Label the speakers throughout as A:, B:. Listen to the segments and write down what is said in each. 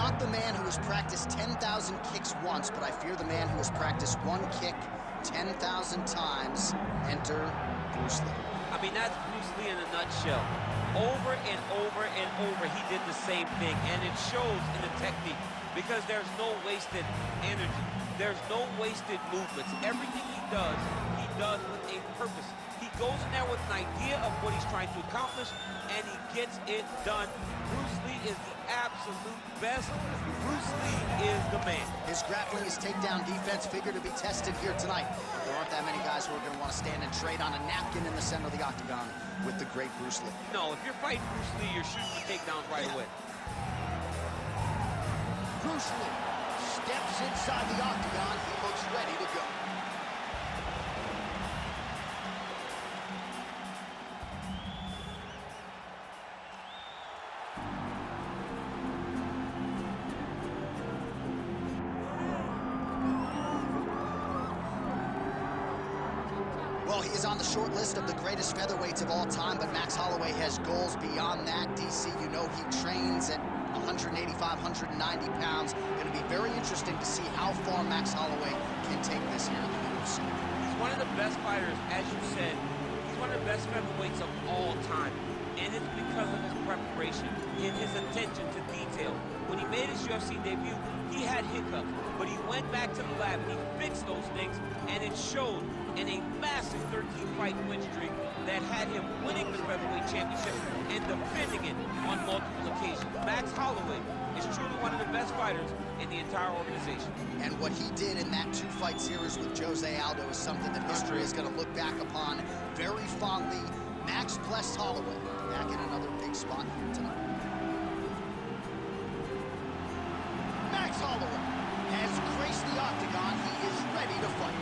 A: not the man who has practiced 10,000 kicks once, but I fear the man who has practiced one kick 10,000 times. Enter Bruce Lee.
B: I mean, that's Bruce Lee in a nutshell. Over and over and over, he did the same thing, and it shows in the technique because there's no wasted energy. There's no wasted movements. Everything he does with a purpose. He goes in there with an idea of what he's trying to accomplish, and he gets it done. Bruce Lee is the absolute best. Bruce Lee is the man.
A: His grappling, his takedown defense figure to be tested here tonight. There aren't that many guys who are going to want to stand and trade on a napkin in the center of the octagon with the great Bruce Lee.
B: No, if you're fighting Bruce Lee, you're shooting the takedowns right away.
A: Bruce Lee steps inside the octagon. He looks ready to go. Well, he is on the short list of the greatest featherweights of all time, but Max Holloway has goals beyond that. DC, you know he trains at 185, 190 pounds. Going to be very interesting to see how far Max Holloway can take this here in the UFC.
B: He's one of the best fighters, as you said. He's one of the best featherweights of all time. And it's because of his preparation and his attention to detail. When he made his UFC debut, he had hiccups, but he went back to the lab and he fixed those things, and it showed in a massive 13-fight win streak that had him winning the featherweight championship and defending it on multiple occasions. Max Holloway is truly one of the best fighters in the entire organization.
A: And what he did in that two-fight series with Jose Aldo is something that history is going to look back upon very fondly. Max blessed Holloway back in another big spot here tonight. Max Holloway has graced the octagon. He is ready to fight.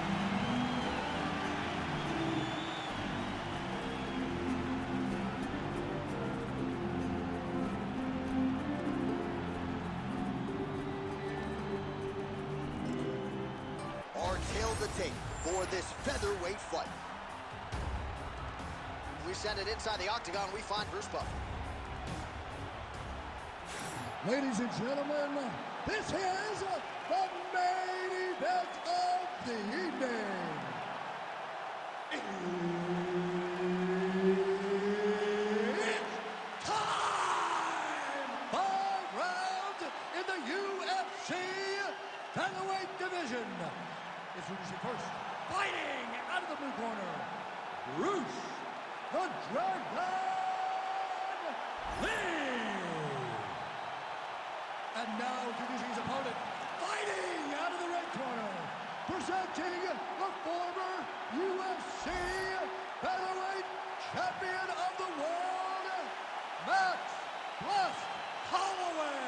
A: Our tale to tape for this featherweight fight. We send it inside the octagon. We find Bruce Buffer.
C: Ladies and gentlemen, this is the main event of the evening. It's time! 5 rounds in the UFC featherweight division. Introducing first, fighting out of the blue corner, Bruce the Dragon Lee. And now introducing his opponent, fighting out of the red corner, presenting the former UFC featherweight champion of the world, Max Holloway.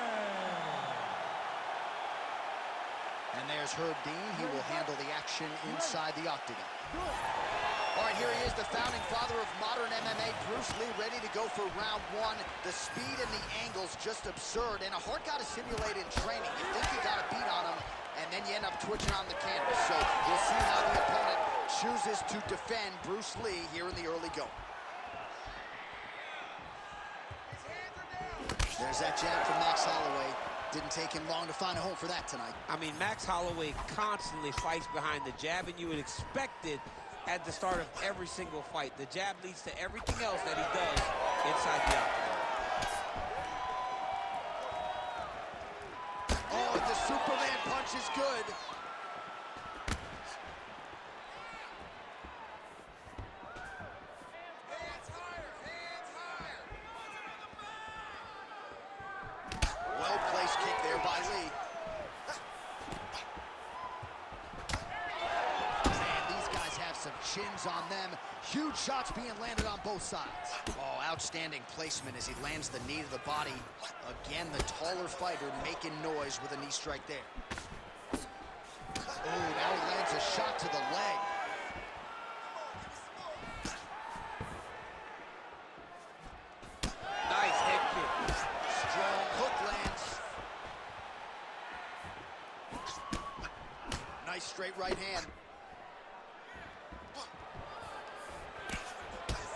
A: And there's Herb Dean. He will handle the action inside the octagon. All right, here he is, the founding father of modern MMA, Bruce Lee, ready to go for round one. The speed and the angles just absurd, and a hard guy to simulate in training. You think you got a beat on him, and then you end up twitching on the canvas. So we'll see how the opponent chooses to defend Bruce Lee here in the early go. There's that jab from Max Holloway. Didn't take him long to find a home for that tonight.
B: I mean, Max Holloway constantly fights behind the jab, and you would expect it at the start of every single fight. The jab leads to everything else that he does inside the octagon.
A: Oh, the Superman punch is good.
D: Hands higher, hands higher.
A: Well-placed kick there by Lee. Some chins on them. Huge shots being landed on both sides. Oh, outstanding placement as he lands the knee to the body. Again, the taller fighter making noise with a knee strike there. Oh, now he lands a shot to the leg.
B: Nice head kick.
A: Strong hook lands. Nice straight right hand.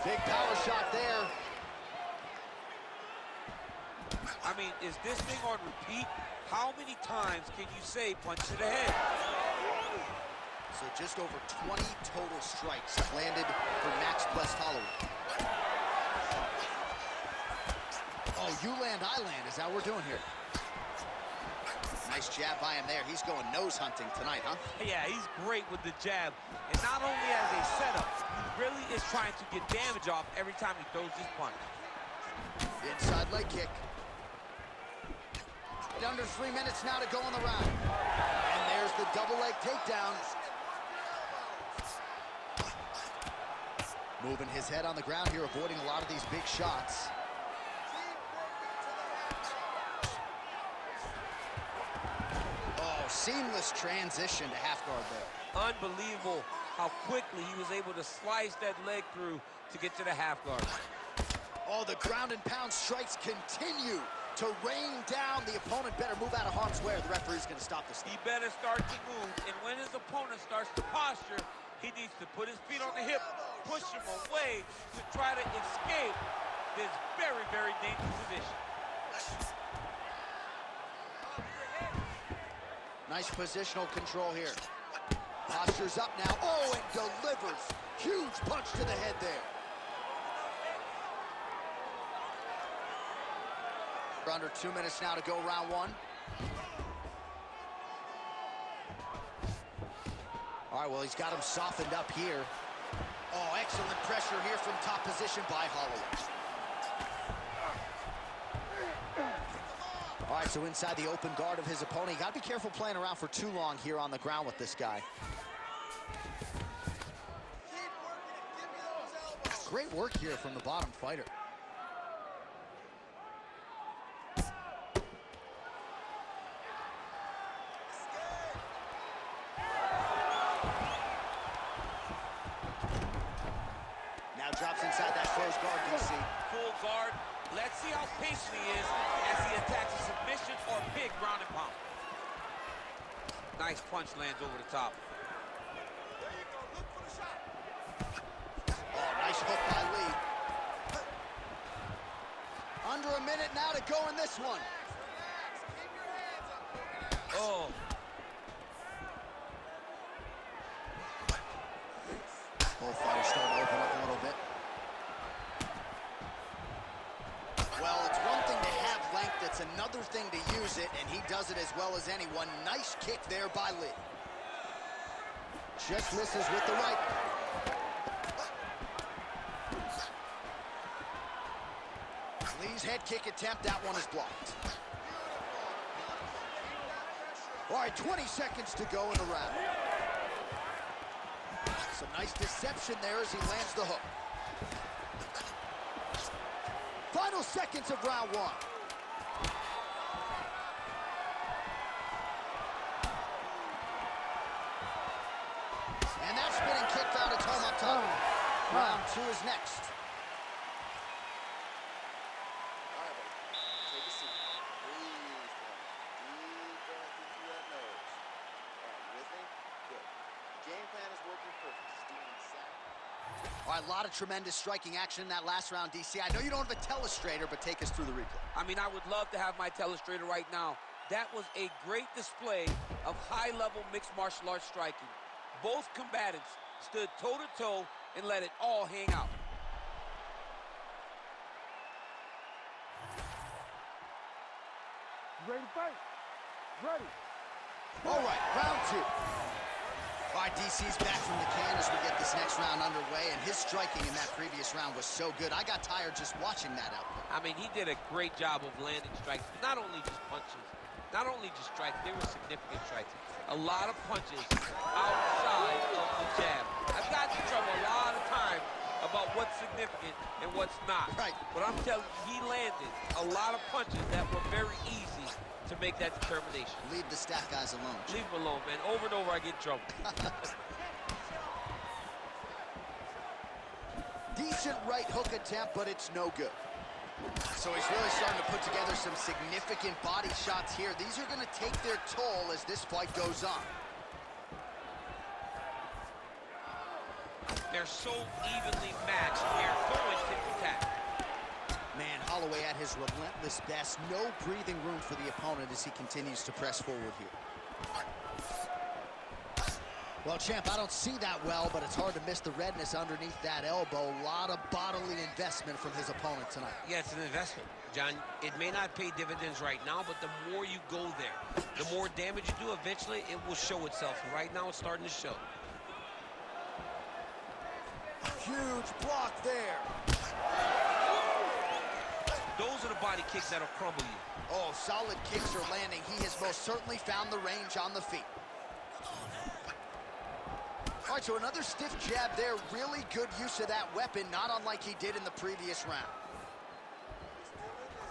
A: Big power shot there.
B: I mean, is this thing on repeat? How many times can you say punch to the head?
A: So just over 20 total strikes have landed for Max West Holloway. Oh, you land, I land. Is that what we're doing here? Nice jab by him there. He's going nose hunting tonight, huh?
B: Yeah, he's great with the jab. And not only as a setup, he really is trying to get damage off every time he throws his punch.
A: Inside leg kick. Under 3 minutes now to go in the round. And there's the double leg takedown. Moving his head on the ground here, avoiding a lot of these big shots. Oh, seamless transition to half guard there.
B: Unbelievable how quickly he was able to slice that leg through to get to the half guard.
A: Oh, the ground and pound strikes continue to rain down. The opponent better move out of harm's way or the referee's going to stop this.
B: He better start to move, and when his opponent starts to posture, he needs to put his feet on the hip, push him away to try to escape this very, very dangerous position.
A: Nice positional control here. Posture's up now. Oh, and delivers. Huge punch to the head there. Under 2 minutes now to go, round one. All right, well, he's got him softened up here. Oh, excellent pressure here from top position by Holloway. All right, so inside the open guard of his opponent. You got to be careful playing around for too long here on the ground with this guy. Great work here from the bottom fighter. Drops inside that closed guard, DC.
B: Full guard. Let's see how patient he is as he attacks a submission or big ground and pound. Nice punch lands over the top.
D: There you go. Look for the shot.
A: Oh, nice hook by Lee. Under a minute now to go in this one.
D: Relax. Keep your hands up.
B: Oh.
A: Both fighters starting to open up a little bit. Well, it's one thing to have length, it's another thing to use it, and he does it as well as anyone. Nice kick there by Lee. Just misses with the right. Lee's head kick attempt, that one is blocked. All right, 20 seconds to go in the round. Some nice deception there as he lands the hook. Final seconds of round one. And that spinning kick found its home up top. Round two is next.
D: All right, buddy. Take a seat. Breathe. Deep breath in through that nose. All right, you with me? Good. The game plan is working perfect. Steven Sack.
A: All right, a lot of tremendous striking action in that last round, DC. I know you don't have a telestrator, but take us through the replay.
B: I mean, I would love to have my telestrator right now. That was a great display of high-level mixed martial arts striking. Both combatants stood toe-to-toe and let it all hang out.
C: Ready to fight? Ready.
A: All right, round two. All right, DC's back from the can as we get this next round underway, and his striking in that previous round was so good. I got tired just watching that output.
B: I mean, he did a great job of landing strikes, but not only just punches, not only just strikes, they were significant strikes. A lot of punches outside of the jab. I've gotten in trouble a lot of times about what's significant and what's not.
A: Right.
B: But I'm telling you, he landed a lot of punches that were very easy to make that determination.
A: Leave the stat guys alone.
B: Leave him alone, man. Over and over, I get in trouble.
A: Decent right hook attempt, but it's no good. So he's really starting to put together some significant body shots here. These are going to take their toll as this fight goes on.
B: They're so evenly matched here. Going tit for tat.
A: Man, Holloway at his relentless best. No breathing room for the opponent as he continues to press forward here. Well, champ, I don't see that well, but it's hard to miss the redness underneath that elbow. A lot of bodily investment from his opponent tonight.
B: Yeah, it's an investment, John. It may not pay dividends right now, but the more you go there, the more damage you do, eventually it will show itself. And right now it's starting to show.
A: Huge block there.
B: Those are the body kicks that'll crumble you.
A: Oh, solid kicks are landing. He has most certainly found the range on the feet. All right, so another stiff jab there. Really good use of that weapon, not unlike he did in the previous round.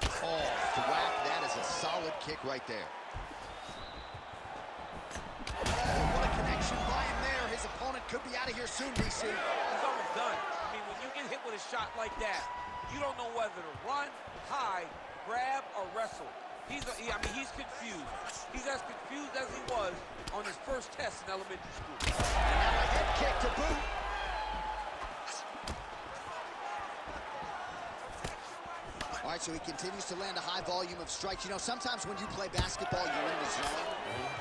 A: Oh, thwack. That is a solid kick right there. Oh, what a connection by him there. His opponent could be out of here soon, DC.
B: He's almost done. I mean, when you get hit with a shot like that, you don't know whether to run, hide, grab, or wrestle. He's confused. He's as confused as he was on his first test in elementary school.
A: And now a head kick to boot. All right, so he continues to land a high volume of strikes. You know, sometimes when you play basketball, you're in the zone.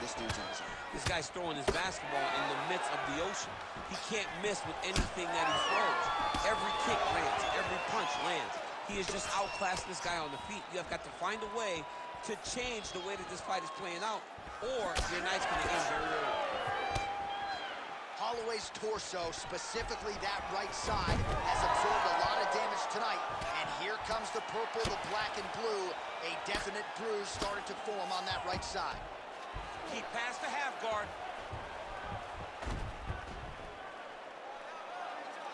A: This dude's in the zone.
B: This guy's throwing his basketball in the midst of the ocean. He can't miss with anything that he throws. Every kick lands, every punch lands. He is just outclassing this guy on the feet. You have got to find a way to change the way that this fight is playing out, or your night's going to end very early.
A: Holloway's torso, specifically that right side, has absorbed a lot of damage tonight. And here comes the purple, the black, and blue. A definite bruise started to form on that right side.
B: He passed the half guard.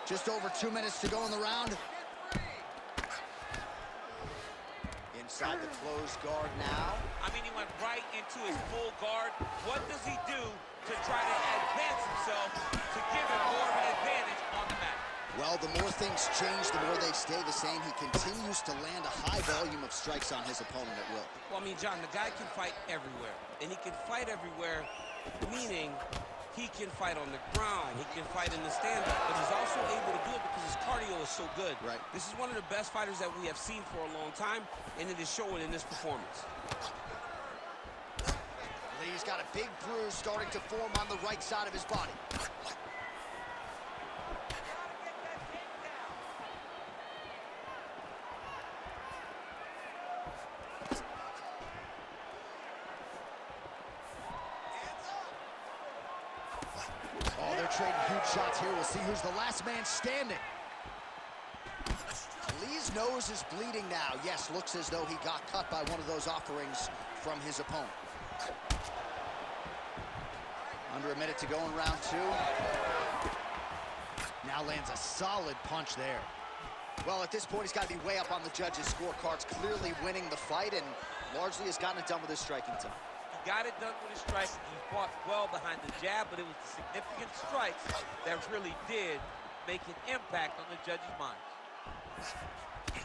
A: Just over 2 minutes to go in the round. Inside the closed guard now.
B: I mean, he went right into his full guard. What does he do to try to advance himself to give him more of an advantage on the mat?
A: Well, the more things change, the more they stay the same. He continues to land a high volume of strikes on his opponent at will.
B: Well, I mean, John, the guy can fight everywhere. And he can fight everywhere, meaning he can fight on the ground, he can fight in the stand-up, but he's also able to do it because his cardio is so good.
A: Right.
B: This is one of the best fighters that we have seen for a long time, and it is showing in this performance.
A: He's got a big bruise starting to form on the right side of his body. Oh, they're trading huge shots here. We'll see who's the last man standing. Lee's nose is bleeding now. Yes, looks as though he got cut by one of those offerings from his opponent. Under a minute to go in round two. Now lands a solid punch there. Well, at this point, he's got to be way up on the judges' scorecards, clearly winning the fight, and largely has gotten it done with his striking time.
B: He got it done with his strikes. He fought well behind the jab, but it was the significant strikes that really did make an impact on the judges' minds.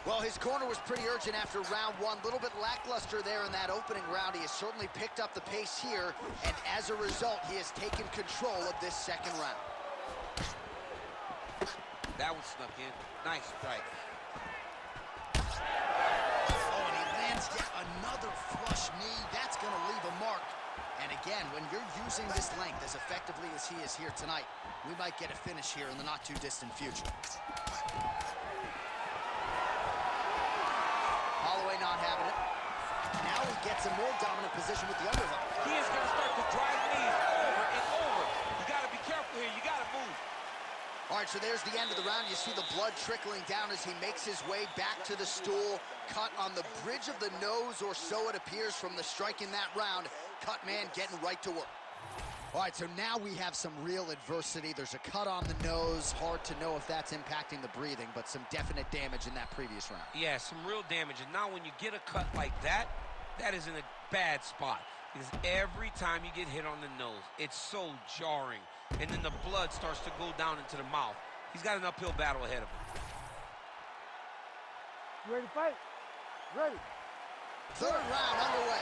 A: Well, his corner was pretty urgent after round one. A little bit lackluster there in that opening round. He has certainly picked up the pace here, and as a result, he has taken control of this second round.
B: That one snuck in. Nice strike.
A: Oh, and he lands yet another flush knee. That's going to leave a mark. And again, when you're using this length as effectively as he is here tonight, we might get a finish here in the not-too-distant future. Holloway not having it. Now he gets a more dominant position with the underhook.
B: He is going to start to drive knees over and over. You got to be careful here. You got to move.
A: All right, so there's the end of the round. You see the blood trickling down as he makes his way back to the stool. Cut on the bridge of the nose, or so it appears from the strike in that round. Cut man getting right to work. All right, so now we have some real adversity. There's a cut on the nose. Hard to know if that's impacting the breathing, but some definite damage in that previous round.
B: Yeah, some real damage. And now when you get a cut like that, that is in a bad spot. Because every time you get hit on the nose, it's so jarring. And then the blood starts to go down into the mouth. He's got an uphill battle ahead of him.
E: You ready to fight? Ready.
A: Third round underway.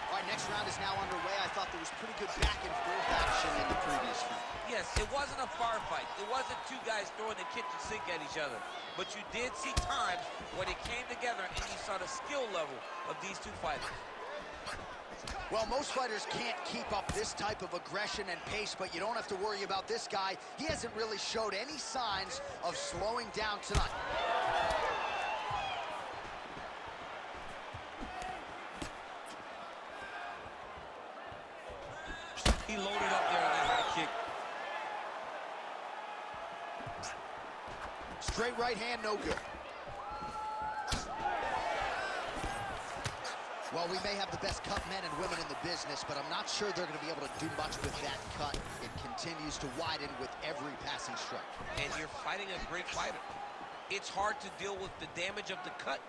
A: All right, next round is now underway. I thought there was pretty good back and forth action in the previous round.
B: Yes, it wasn't a bar fight. It wasn't two guys throwing the kitchen sink at each other. But you did see times when it came together and you saw the skill level of these two fighters.
A: Well, most fighters can't keep up this type of aggression and pace, but you don't have to worry about this guy. He hasn't really showed any signs of slowing down tonight.
B: He loaded up there on that high kick.
A: Straight right hand, no good. Well, we may have the best cut men and women in the business, but I'm not sure they're going to be able to do much with that cut. It continues to widen with every passing strike.
B: And you're fighting a great fighter. It's hard to deal with the damage of the cut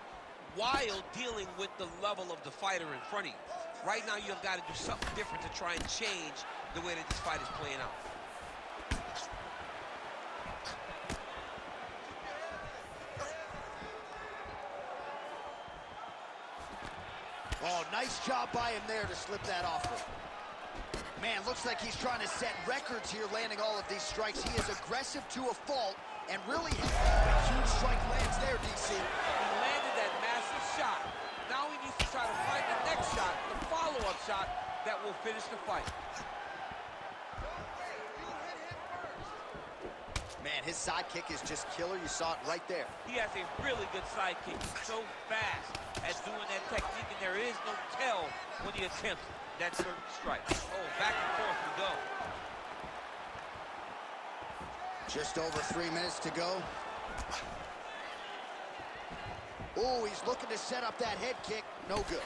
B: while dealing with the level of the fighter in front of you. Right now, you've got to do something different to try and change the way that this fight is playing out.
A: Oh, nice job by him there to slip that off with. Man, looks like he's trying to set records here, landing all of these strikes. He is aggressive to a fault and really huge strike lands there, DC.
B: He landed that massive shot. Now he needs to try to find the next shot, the follow-up shot that will finish the fight.
A: Man, his sidekick is just killer. You saw it right there.
B: He has a really good sidekick. He's so fast at doing that technique, and there is no tell when he attempts that certain strike. Oh, back and forth we go.
A: Just over 3 minutes to go. Oh, he's looking to set up that head kick. No good.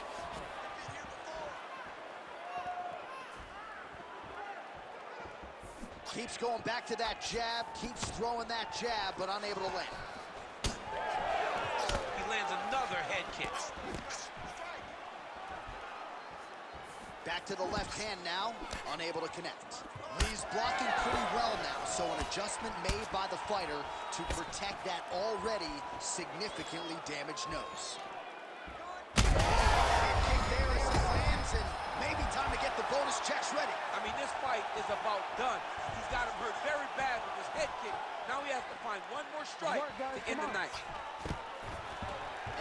A: Keeps going back to that jab, keeps throwing that jab, but unable to land.
B: He lands another head kick.
A: Back to the left hand now, unable to connect. Lee's blocking pretty well now, so an adjustment made by the fighter to protect that already significantly damaged nose. Head kick there as he lands, and maybe time to get the bonus checks ready.
B: I mean, this fight is about done. He's got him hurt very bad with his head kick. Now he has to find one more strike to end the night.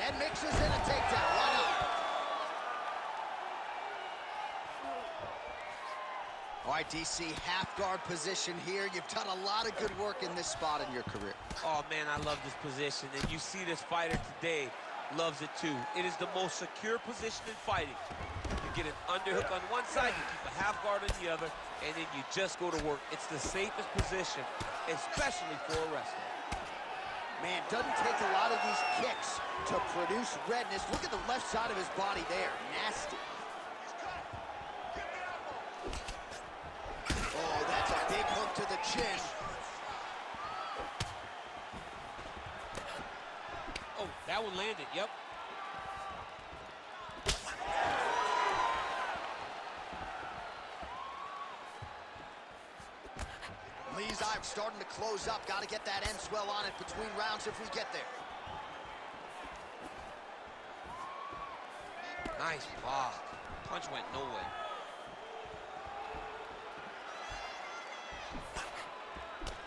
A: And mixes in a takedown. Why not? All right, DC, half guard position here. You've done a lot of good work in this spot in your career.
B: Oh, man, I love this position. And you see this fighter today loves it, too. It is the most secure position in fighting. You get an underhook on one side, you keep a half guard on the other, and then you just go to work. It's the safest position, especially for a wrestler.
A: Man, doesn't take a lot of these kicks to produce redness. Look at the left side of his body there. Nasty. Oh, that's a big hook to the chin.
B: Oh, that one landed, yep.
A: Lee's eye starting to close up. Got to get that end swell on it between rounds if we get there.
B: Nice block. Punch went nowhere.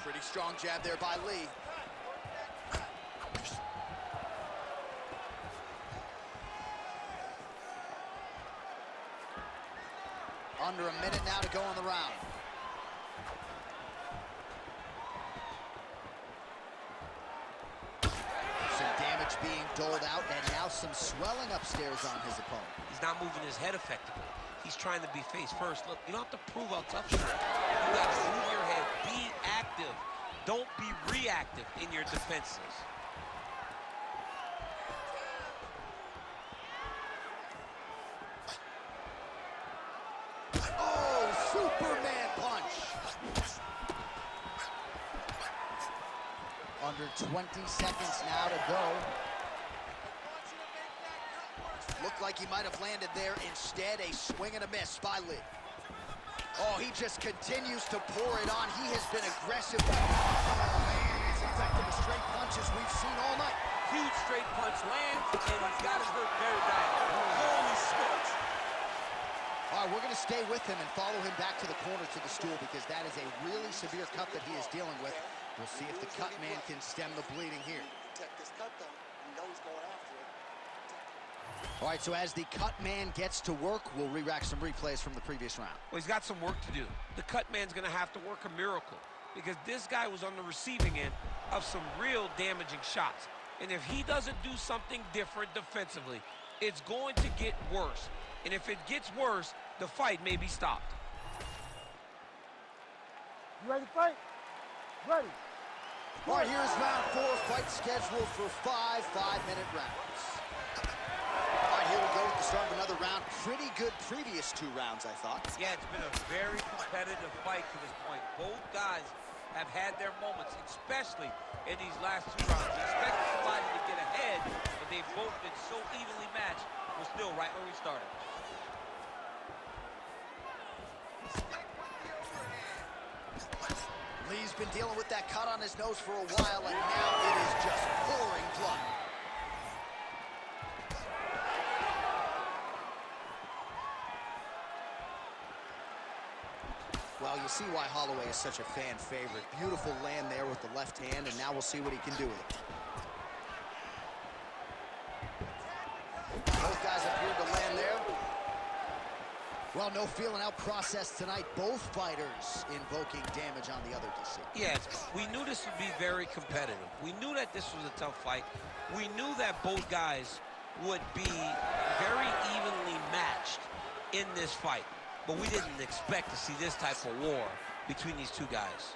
A: Pretty strong jab there by Lee. Under a minute now to go in the round. Some damage being doled out, and now some swelling upstairs on his opponent.
B: He's not moving his head effectively. He's trying to be face first. Look, you don't have to prove how tough you are. You got to move your head. Be active. Don't be reactive in your defenses.
A: Oh, Superman punch. Under 20 seconds now to go. Looked like he might have landed there. Instead, a swing and a miss by Lee. Oh, he just continues to pour it on. He has been aggressive. Oh, man, as effective a straight punch as we've seen all night.
B: Huge straight punch lands, and he's got him hurt very badly. Holy smokes.
A: All right, right, we're going to stay with him and follow him back to the corner to the stool because that is a really severe cut that he is dealing with. We'll see if the cut man can stem the bleeding here.
D: Protect this cut, though. You know he's going after it.
A: All right, so as the cut man gets to work, we'll re-rack some replays from the previous round.
B: Well, he's got some work to do. The cut man's going to have to work a miracle because this guy was on the receiving end of some real damaging shots. And if he doesn't do something different defensively, it's going to get worse. And if it gets worse, the fight may be stopped.
E: You ready to fight? Ready.
A: All right, here's round 4, fight scheduled for 5 5-minute rounds. All right, here we go with the start of another round. Pretty good previous 2 rounds, I thought.
B: Yeah, it's been a very competitive fight to this point. Both guys have had their moments, especially in these last 2 rounds. You expect somebody to get ahead, but they've both been so evenly matched. We're still right where we started.
A: Lee's been dealing with that cut on his nose for a while, and now it is just pouring blood. Well, you see why Holloway is such a fan favorite. Beautiful land there with the left hand, and now we'll see what he can do with it. Both guys appeared to land there. Well, no feeling out process tonight. Both fighters invoking damage on the other, DC.
B: Yes, we knew this would be very competitive. We knew that this was a tough fight. We knew that both guys would be very evenly matched in this fight. But we didn't expect to see this type of war between these 2 guys.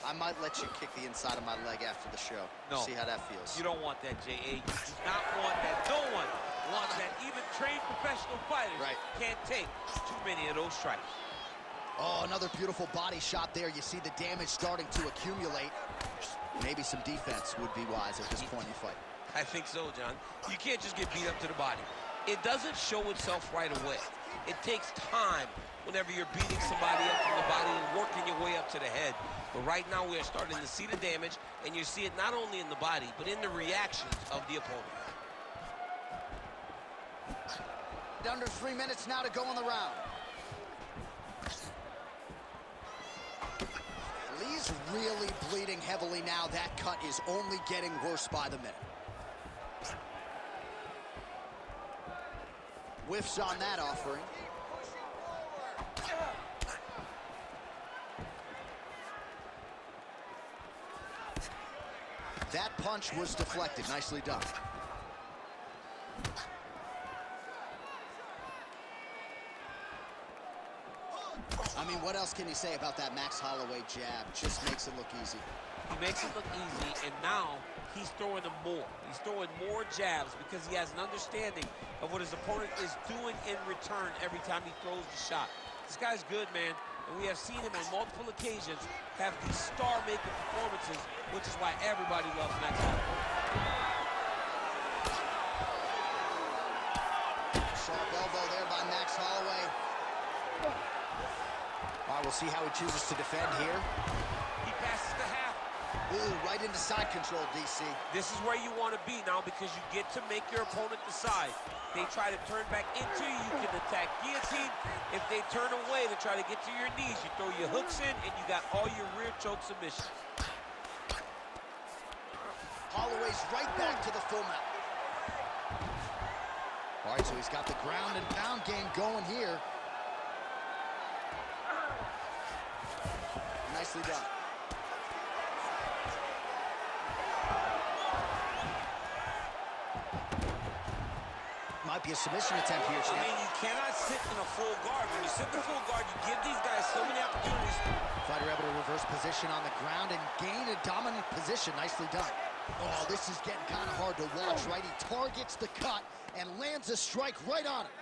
A: I might let you kick the inside of my leg after the show.
B: No.
A: See how that feels.
B: You don't want that, J.A. You do not want that. No one wants that. Even trained professional fighters can't take too many of those strikes.
A: Oh, another beautiful body shot there. You see the damage starting to accumulate. Maybe some defense would be wise at this point in the fight.
B: I think so, John. You can't just get beat up to the body. It doesn't show itself right away. It takes time whenever you're beating somebody up from the body and working your way up to the head. But right now we are starting to see the damage, and you see it not only in the body, but in the reactions of the opponent.
A: Under 3 minutes now to go in the round. Lee's really bleeding heavily now. That cut is only getting worse by the minute. Whiffs on that offering. That punch was deflected. Nicely done. I mean, what else can you say about that Max Holloway jab? Just makes it look easy.
B: He makes it look easy, and now he's throwing them more. He's throwing more jabs because he has an understanding of what his opponent is doing in return every time he throws the shot. This guy's good, man, and we have seen him on multiple occasions have these star-making performances, which is why everybody loves Max Holloway.
A: Sharp elbow there by Max Holloway. All right, we'll see how he chooses to defend here.
B: He passes the half.
A: Ooh, right into side control, DC.
B: This is where you want to be now because you get to make your opponent decide. They try to turn back into you, you can attack guillotine. If they turn away to try to get to your knees, you throw your hooks in and you got all your rear choke submissions.
A: Holloway's right back to the full mount. All right, so he's got the ground and pound game going here. Nicely done. Might be a submission attempt here, champ.
B: I mean, you cannot sit in a full guard. When you sit in a full guard, you give these guys so many opportunities.
A: Fighter able to reverse position on the ground and gain a dominant position. Nicely done. Oh, this is getting kind of hard to watch, right? He targets the cut and lands a strike right on it.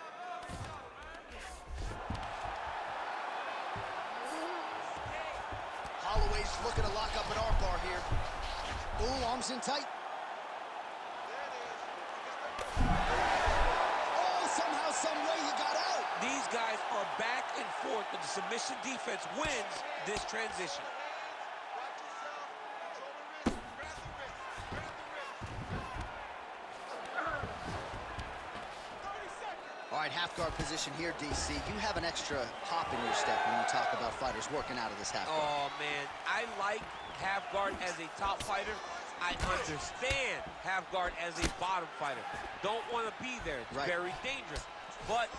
A: Holloway's looking to lock up an armbar here. Ooh, arms in tight. Oh, somehow, some way he got out.
B: These guys are back and forth, but the submission defense wins this transition.
A: All right, half guard position here, DC. You have an extra hop in your step when you talk about fighters working out of this half guard.
B: Oh, man, I like half guard as a top fighter. I understand half guard as a bottom fighter. Don't want to be there. It's very dangerous. But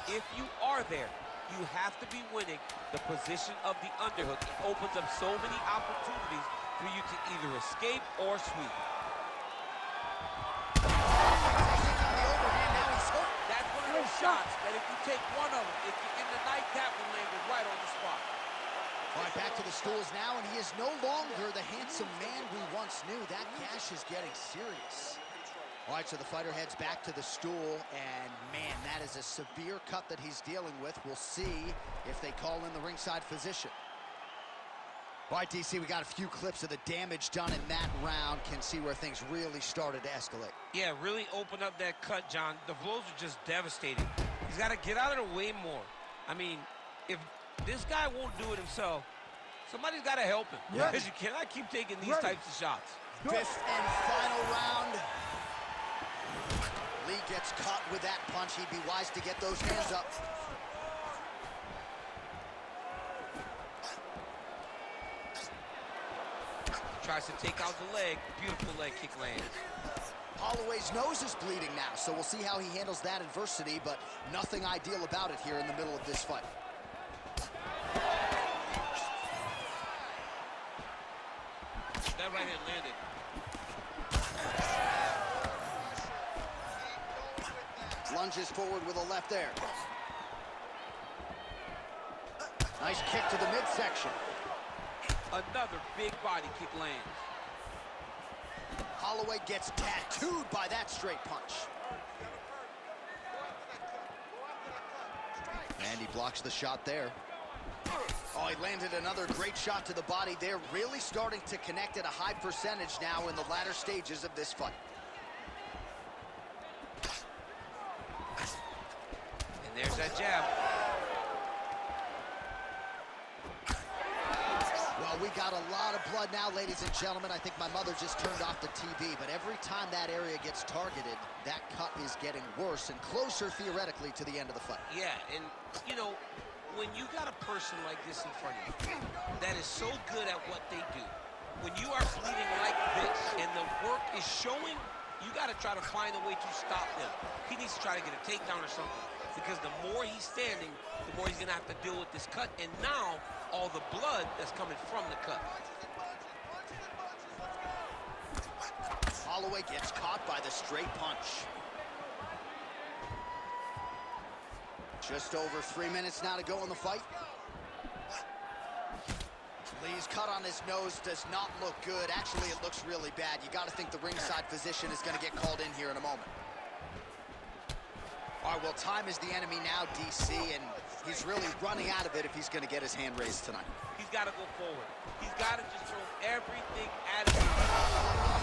B: if you are there, you have to be winning the position of the underhook. It opens up so many opportunities for you to either escape or sweep. That's one of those shots that if you take one of them, if you're in the night, that one landed right on the spot.
A: All right, back to the stools now, and he is no longer the handsome man we once knew. That gash is getting serious. All right, so the fighter heads back to the stool, and man, that is a severe cut that he's dealing with. We'll see if they call in the ringside physician. All right, DC, we got a few clips of the damage done in that round. Can see where things really started to escalate.
B: Yeah, really open up that cut, John. The blows are just devastating. He's got to get out of the way more. I mean, if this guy won't do it himself, somebody's got to help him. Because you cannot keep taking these types of shots.
A: Fifth and final round. Lee gets caught with that punch. He'd be wise to get those hands up.
B: Tries to take out the leg. Beautiful leg kick lands.
A: Holloway's nose is bleeding now, so we'll see how he handles that adversity, but nothing ideal about it here in the middle of this fight.
B: That right hand landed.
A: Lunges forward with a left there. Nice kick to the midsection.
B: Another big body kick lands.
A: Holloway gets tattooed by that straight punch. And he blocks the shot there. Oh, he landed another great shot to the body there. Really starting to connect at a high percentage now in the latter stages of this fight.
B: And there's that jab.
A: Well, we got a lot of blood now, ladies and gentlemen. I think my mother just turned off the TV, but every time that area gets targeted, that cut is getting worse and closer, theoretically, to the end of the fight.
B: Yeah, and, you know, when you got a person like this in front of you that is so good at what they do, when you are bleeding like this and the work is showing, you got to try to find a way to stop him. He needs to try to get a takedown or something, because the more he's standing, the more he's going to have to deal with this cut, and now all the blood that's coming from the cut.
A: Holloway gets caught by the straight punch. Just over 3 minutes now to go in the fight. Lee's cut on his nose does not look good. Actually, it looks really bad. You got to think the ringside physician is going to get called in here in a moment. All right, well, time is the enemy now, DC, and he's really running out of it if he's going to get his hand raised tonight.
B: He's got to go forward. He's got to just throw everything at him.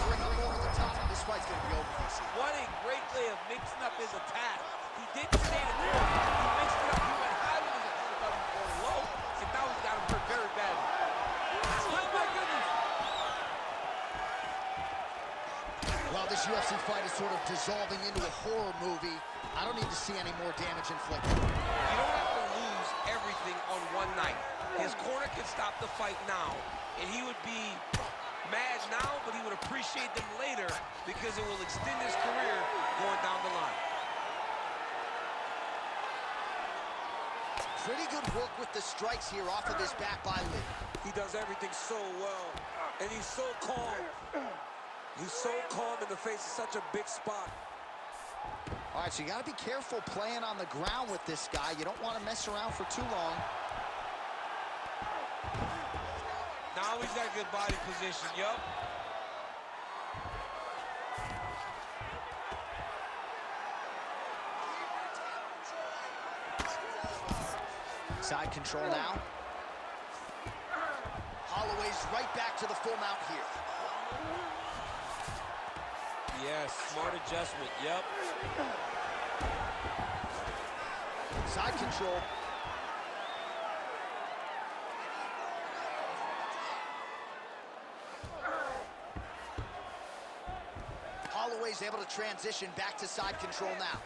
A: Bring him over the top. This fight's going to be over, DC.
B: What a great way of mixing up his attack. He didn't stay the middle. He mixed it up. He went high with his opponent, thought he was going low, and now he's got him hurt very badly. Oh, my goodness.
A: Well, this UFC fight is sort of dissolving into a horror movie. I don't need to see any more damage inflicted.
B: You don't have to lose everything on one night. His corner can stop the fight now, and he would be mad now, but he would appreciate them later because it will extend his career going down the line.
A: Pretty good work with the strikes here off of his back by Lee.
F: He does everything so well, and he's so calm. He's so calm in the face of such a big spot.
A: All right, so you got to be careful playing on the ground with this guy. You don't want to mess around for too long.
B: Now he's got good body position, yup.
A: Side control now. Holloway's right back to the full mount here.
B: Yes, smart adjustment, yep.
A: Side control. Holloway's able to transition back to side control now.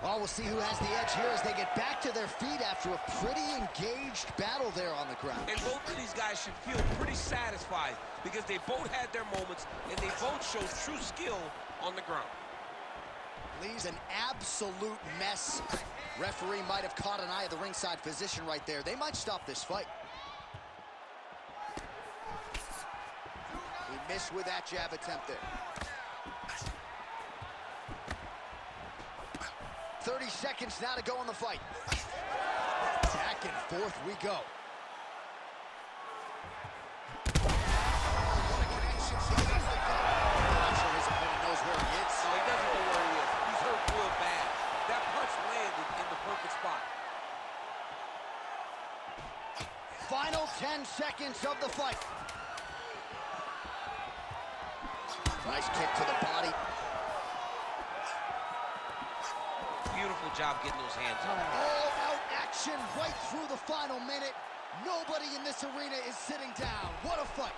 A: Oh, we'll see who has the edge here as they get back to their feet after a pretty engaged battle there on the ground.
B: And both of these guys should feel pretty satisfied because they both had their moments and they both showed true skill on the ground.
A: Lee's an absolute mess. Referee might have caught an eye of the ringside physician right there. They might stop this fight. He missed with that jab attempt there. 30 seconds now to go in the fight. Back and forth we go. What a connection. I'm sure his opponent knows where he is.
B: No, he doesn't know where he is. He's hurt real bad. That punch landed in the perfect spot.
A: Final 10 seconds of the fight. Nice kick to the body.
B: Beautiful job getting those hands up.
A: All-out action right through the final minute. Nobody in this arena is sitting down. What a fight.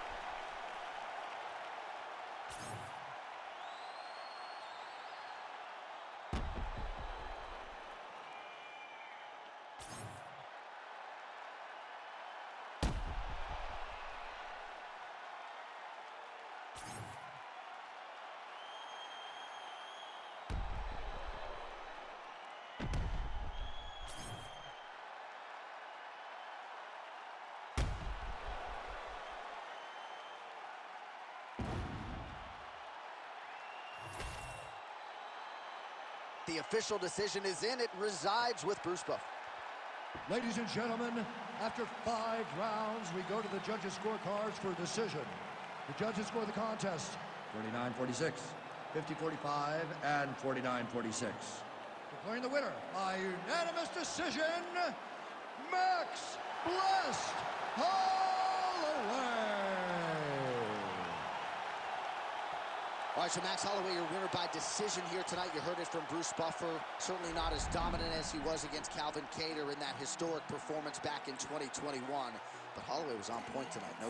A: The official decision is in. It resides with Bruce Buffer.
C: Ladies and gentlemen, after 5 rounds, we go to the judges' scorecards for a decision. The judges score the contest 49-46, 50-45, and 49-46. Declaring the winner by unanimous decision, Max Blessed Holloway.
A: All right, so Max Holloway, your winner by decision here tonight. You heard it from Bruce Buffer. Certainly not as dominant as he was against Calvin Kattar in that historic performance back in 2021. But Holloway was on point tonight. No